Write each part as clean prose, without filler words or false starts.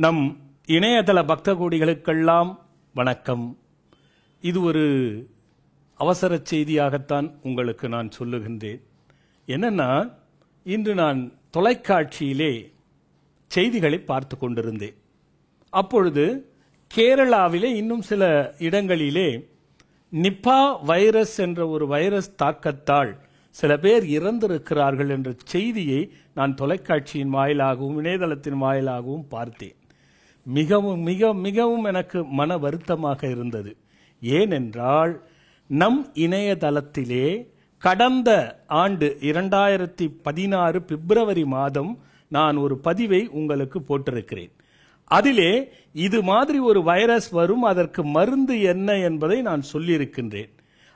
நம் இணையதள பக்த கோடிகளுக்கெல்லாம் வணக்கம். இது ஒரு அவசர செய்தியாகத்தான் உங்களுக்கு நான் சொல்லுகின்றேன். என்னன்னா, இன்று நான் தொலைக்காட்சியிலே செய்திகளை பார்த்து கொண்டிருந்தேன். அப்பொழுது கேரளாவிலே இன்னும் சில இடங்களிலே நிப்பா வைரஸ் என்ற ஒரு வைரஸ் தாக்கத்தால் சில பேர் இறந்திருக்கிறார்கள் என்ற செய்தியை நான் தொலைக்காட்சியின் வாயிலாகவும் இணையதளத்தின் வாயிலாகவும் பார்த்தேன். மிகவும் மிக மிகவும் எனக்கு மன வருத்தமாக இருந்தது. ஏனென்றால் நம் இணையதளத்திலே கடந்த ஆண்டு 2016 பிப்ரவரி மாதம் நான் ஒரு பதிவை உங்களுக்கு போட்டிருக்கிறேன். அதிலே இது மாதிரி ஒரு வைரஸ் வரும், அதற்கு மருந்து என்ன என்பதை நான் சொல்லியிருக்கின்றேன்.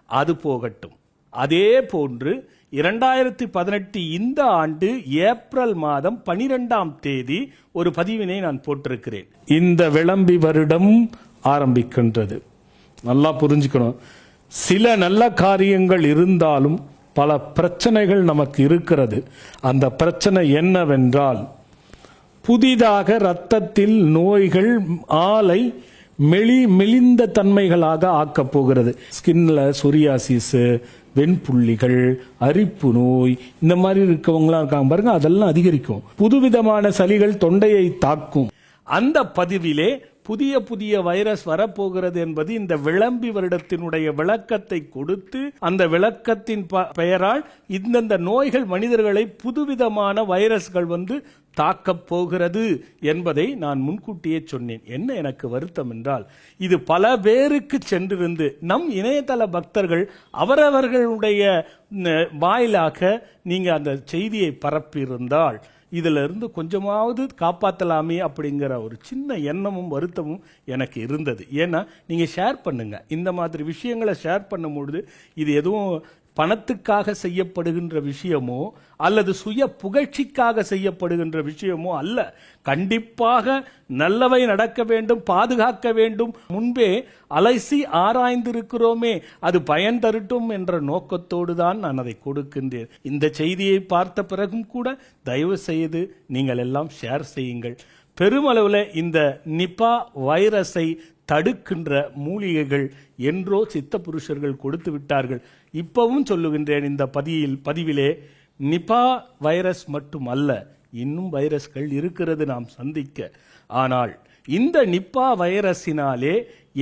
அது போகட்டும். அதே போன்று 2018 இந்த ஆண்டு ஏப்ரல் மாதம் 12ஆம் தேதி ஒரு பதிவினை நான் போட்டிருக்கிறேன். இந்த விளம்பி வருடம் ஆரம்பிக்கின்றது. நல்லா புரிஞ்சுக்கணும். சில நல்ல காரியங்கள் இருந்தாலும் பல பிரச்சனைகள் நமக்கு இருக்கிறது. அந்த பிரச்சனை என்னவென்றால், புதிதாக இரத்தத்தில் நோய்கள் ஆலை மெலிந்த தன்மைகளாக ஆக்கப் போகிறது. ஸ்கின்ல சொரியாசிஸ், வெண்புள்ளிகள், அரிப்பு நோய், இந்த மாதிரி இருக்கவங்களாம் இருக்காங்க பாருங்க, அதெல்லாம் அதிகரிக்கும். புதுவிதமான சளிகள் தொண்டையை தாக்கும். அந்த பதிவிலே புதிய புதிய வைரஸ் வரப்போகிறது என்பது இந்த விளம்பி வருடத்தினுடைய விளக்கத்தை கொடுத்து, அந்த விளக்கத்தின் பெயரால் இந்தந்த நோய்கள் மனிதர்களை புதுவிதமான வைரஸ்கள் வந்து தாக்கப் போகிறது என்பதை நான் முன்கூட்டியே சொன்னேன். என்ன எனக்கு வருத்தம் என்றால், இது பல பேருக்கு சென்றிருந்து நம் இணையதள பக்தர்கள் அவரவர்களுடைய வாயிலாக நீங்க அந்த செய்தியை பரப்பியிருந்தால் இதுல இருந்து கொஞ்சமாவது காப்பாற்றலாமே அப்படிங்கிற ஒரு சின்ன எண்ணமும் வருத்தமும் எனக்கு இருந்தது. ஏன்னா, நீங்க ஷேர் பண்ணுங்க. இந்த மாதிரி விஷயங்களை ஷேர் பண்ணும்பொழுது இது எதுவும் பணத்துக்காக செய்யப்படுகின்ற விஷயமோ அல்லது சுய புகழ்ச்சிக்காக செய்யப்படுகின்ற விஷயமோ அல்ல. கண்டிப்பாக நல்லவை நடக்க வேண்டும், பாதுகாக்க வேண்டும். முன்பே அலைசி ஆராய்ந்திருக்கிறோமே, அது பயன் தரட்டும் என்ற நோக்கத்தோடு தான் நான் அதை கொடுக்கின்றேன். இந்த செய்தியை பார்த்த பிறகும் கூட தயவு செய்து நீங்கள் எல்லாம் ஷேர் செய்யுங்கள். பெருமளவில் இந்த நிப்பா வைரஸை தடுக்கின்ற மூலிகைகள் என்றோ சித்த புருஷர்கள் கொடுத்து விட்டார்கள். இப்பவும் சொல்லுகின்றேன், இந்த பதிவிலே நிப்பா வைரஸ் மட்டும் அல்ல, இன்னும் வைரஸ்கள் இருக்கிறது நாம் சந்திக்க. ஆனால் இந்த நிப்பா வைரஸினாலே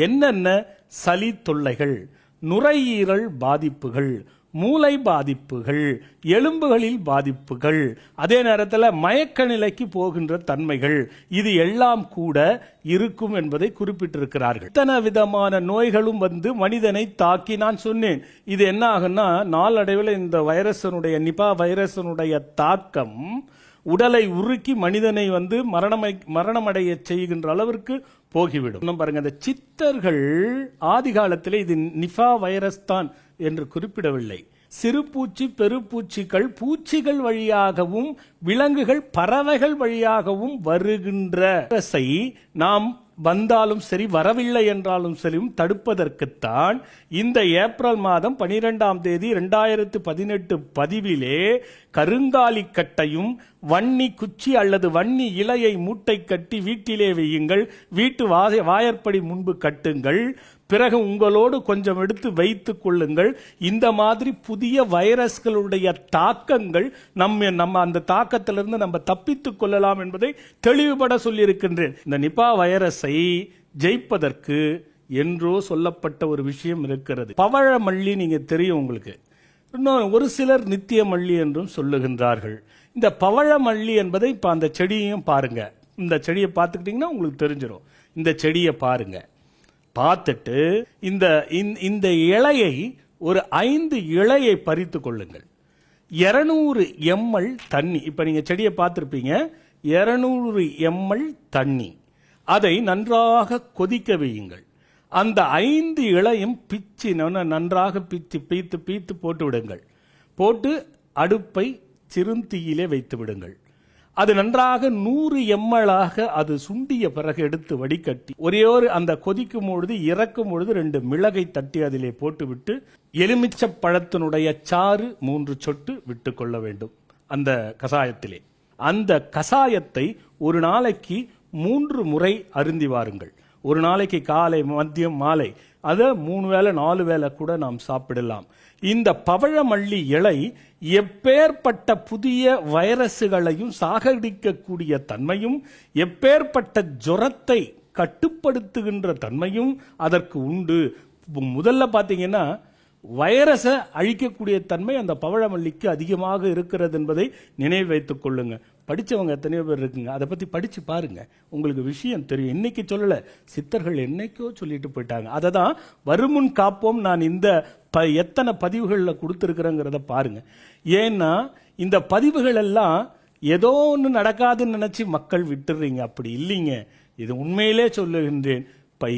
என்னென்ன சளி தொல்லைகள், நுரையீரல் பாதிப்புகள், மூளை பாதிப்புகள், எலும்புகளில் பாதிப்புகள், அதே நேரத்தில் மயக்க நிலைக்கு போகின்ற தன்மைகள், இது எல்லாம் கூட இருக்கும் என்பதை குறிப்பிட்டிருக்கிறார்கள். இத்தனை விதமான நோய்களும் வந்து மனிதனை தாக்கி, நான் சொன்னேன், இது என்ன ஆகுன்னா நாளடைவில் இந்த வைரஸனுடைய நிபா வைரஸனுடைய தாக்கம் உடலை உருக்கி மனிதனை வந்து மரணமடைய செய்கின்ற அளவிற்கு போகிவிடும். பாருங்க, இந்த சித்தர்கள் ஆதி காலத்திலே இது நிபா வைரஸ் தான் என்று குறிப்பிடவில்லை. சிறுபூச்சி, பெருப்பூச்சிகள், பூச்சிகள் வழியாகவும் விலங்குகள், பறவைகள் வழியாகவும் வருகின்ற வைரஸை நாம் வந்தாலும் சரி, வரவில்லை என்றாலும் சரி, தடுப்பதற்குத்தான் இந்த ஏப்ரல் மாதம் 12ஆம் தேதி 2018 பதிவிலே கருங்காலி கட்டையும் வன்னி குச்சி அல்லது வன்னி இலையை மூட்டை கட்டி வீட்டிலே வையுங்கள், வீட்டு வாயற்படி முன்பு கட்டுங்கள், பிறகு உங்களோடு கொஞ்சம் எடுத்து வைத்துக் கொள்ளுங்கள். இந்த மாதிரி புதிய வைரஸ்களுடைய தாக்கங்கள் நம்ம அந்த தாக்கத்திலிருந்து நம்ம தப்பித்துக் கொள்ளலாம் என்பதை தெளிவுபட சொல்லியிருக்கின்றேன். இந்த நிபா வைரஸை ஜெயிப்பதற்கு என்றோ சொல்லப்பட்ட ஒரு விஷயம் இருக்கிறது. பவழமல்லி நீங்க தெரியும் உங்களுக்கு. இன்னும் ஒரு சிலர் நித்திய மல்லி என்றும் சொல்லுகின்றார்கள். இந்த பவழமல்லி என்பதை இப்ப அந்த செடியையும் பாருங்க. இந்த செடியை பார்த்துக்கிட்டீங்கன்னா உங்களுக்கு தெரிஞ்சிடும். இந்த செடியை பாருங்க. பார்த்துட்டு இந்த இலையை ஒரு 5 இலையை பறித்து கொள்ளுங்கள். 200 ml தண்ணி, இப்ப நீங்க செடியை பார்த்திருப்பீங்க, 200 ml தண்ணி, அதை நன்றாக கொதிக்க வையுங்கள். அந்த 5 இலையும் பிச்சு நன்றாக பீத்து போட்டு விடுங்கள். போட்டு அடுப்பை சிறுந்தீயிலே வைத்து விடுங்கள். அது நன்றாக 100 ml அது சுண்டிய பிறகு எடுத்து வடிகட்டி ஒரே அந்த கொதிக்கும் பொழுது இறக்கும் பொழுது 2 மிளகை தட்டி அதிலே போட்டுவிட்டு எலுமிச்சை பழத்தினுடைய சாறு 3 சொட்டு விட்டு கொள்ள வேண்டும் அந்த கசாயத்திலே. அந்த கசாயத்தை ஒரு நாளைக்கு 3 முறை அருந்தி வாருங்கள். ஒரு நாளைக்கு காலை, மதியம், மாலை, அதை 3 வேளை 4 வேளை கூட நாம் சாப்பிடலாம். இந்த பவழமல்லி இலை எப்பேற்பட்ட புதிய வைரசுகளையும் சாகடிக்கக்கூடிய தன்மையும், எப்பேற்பட்ட ஜுரத்தை கட்டுப்படுத்துகின்ற தன்மையும் அதற்கு உண்டு. முதல்ல பார்த்தீங்கன்னா வைரஸை அழிக்கக்கூடிய தன்மை அந்த பவழமல்லிக்கு அதிகமாக இருக்கிறது என்பதை நினைவு வைத்துக் கொள்ளுங்க. படித்தவங்க எத்தனையோ பேர் இருக்குங்க, அதை பற்றி படித்து பாருங்க, உங்களுக்கு விஷயம் தெரியும். இன்னைக்கு சொல்லலை, சித்தர்கள் என்னைக்கோ சொல்லிட்டு போயிட்டாங்க. அதை தான் வருமுன் காப்போம் நான் இந்த எத்தனை பதிவுகளில் கொடுத்துருக்குறேங்கிறத பாருங்க. ஏன்னா இந்த பதிவுகள் எல்லாம் ஏதோ ஒன்று நடக்காதுன்னு நினச்சி மக்கள் விட்டுறீங்க. அப்படி இல்லைங்க, இது உண்மையிலே சொல்லுகின்றேன்.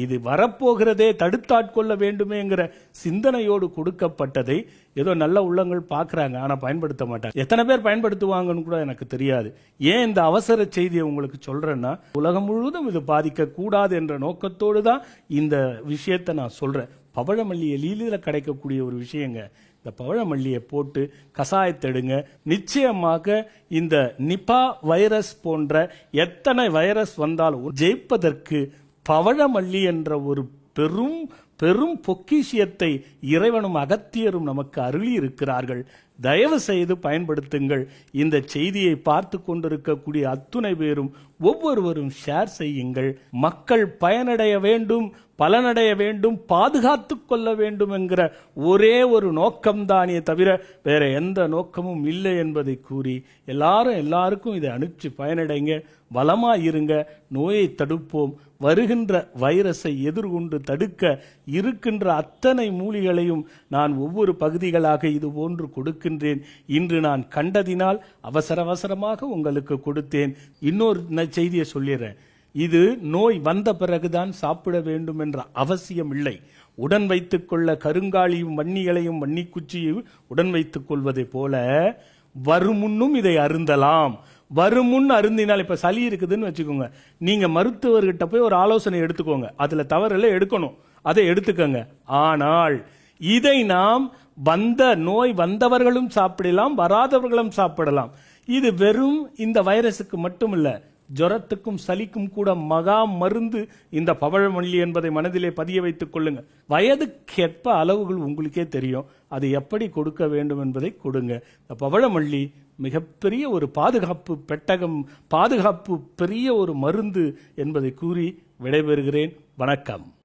இது வரப்போகிறதே தடுத்தாட்கொள்ள வேண்டுமேங்கிற சிந்தனையோடு கொடுக்கப்பட்டதை ஏதோ நல்ல உள்ளங்கள் பார்க்குறாங்க, ஆனால் பயன்படுத்த மாட்டாங்க. எத்தனை பேர் பயன்படுத்துவாங்கன்னு கூட எனக்கு தெரியாது. ஏன் இந்த அவசர செய்தியை உங்களுக்கு சொல்றேன்னா, உலகம் முழுவதும் இது பாதிக்க கூடாது என்ற நோக்கத்தோடு தான் இந்த விஷயத்தை நான் சொல்றேன். பவழமல்லி எளிதில் கிடைக்கக்கூடிய ஒரு விஷயங்க. இந்த பவழமல்லியை போட்டு கசாயத்தெடுங்க. நிச்சயமாக இந்த நிபா வைரஸ் போன்ற எத்தனை வைரஸ் வந்தாலும் ஜெயிப்பதற்கு பவழமல்லி என்ற ஒரு பெரும் பெரும் பொக்கிஷியத்தை இறைவனும் அகத்தியரும் நமக்கு அருளி இருக்கிறார்கள். தயவு செய்து பயன்படுத்துங்கள். இந்த செய்தியை பார்த்து கொண்டிருக்கக்கூடிய அத்துணை பேரும் ஒவ்வொருவரும் ஷேர் செய்யுங்கள். மக்கள் பயனடைய வேண்டும், பலனடைய வேண்டும், பாதுகாத்து கொள்ள வேண்டும் என்கிற ஒரே ஒரு நோக்கம்தானே தவிர வேற எந்த நோக்கமும் இல்லை என்பதை கூறி எல்லாருக்கும் இதை அனுப்பிச்சு பயனடைங்க. வளமா இருங்க. நோயை தடுப்போம். வருகின்ற வைரஸை எதிர்கொண்டு தடுக்க இருக்கின்ற அத்தனை மூலிகளையும் நான் ஒவ்வொரு பகுதிகளாக இது போன்று கொடுக்கின்றேன். இன்று நான் கண்டதினால் அவசரமாக உங்களுக்கு கொடுத்தேன். இன்னொரு செய்தியை சொல்லிடுறேன். இது நோய் வந்த பிறகுதான் சாப்பிட வேண்டும் என்ற அவசியம் இல்லை. உடன் வைத்துக் கொள்ள கருங்காலியும் வன்னிகளையும் வன்னிக்குச்சியும் உடன் வைத்துக் கொள்வதை போல வருமுன்னும் இதை அருந்தலாம். வருமுன் அருந்தினால், இப்ப சளி இருக்குதுன்னு வச்சுக்கோங்க, நீங்க மருத்துவர்கிட்ட போய் ஒரு ஆலோசனை எடுத்துக்கோங்க. அதுல தவறெல்லாம் எடுக்கணும், அதை எடுத்துக்கோங்க. ஆனால் இதை நாம் நோய் வந்தவர்களும் சாப்பிடலாம், வராதவர்களும் சாப்பிடலாம். இது வெறும் இந்த வைரஸுக்கு மட்டும் இல்ல, ஜுரத்துக்கும் சளிக்கும் கூட மகா மருந்து இந்த பவழமல்லி என்பதை மனதிலே பதிய வைத்துக் கொள்ளுங்க. வயதுக்கேற்ப அளவுகள் உங்களுக்கே தெரியும், அது எப்படி கொடுக்க வேண்டும் என்பதை கொடுங்க. இந்த பவழமல்லி மிகப்பெரிய ஒரு பாதுகாப்பு பெட்டகம், பாதுகாப்பு பெரிய ஒரு மருந்து என்பதை கூறி விடைபெறுகிறேன். வணக்கம்.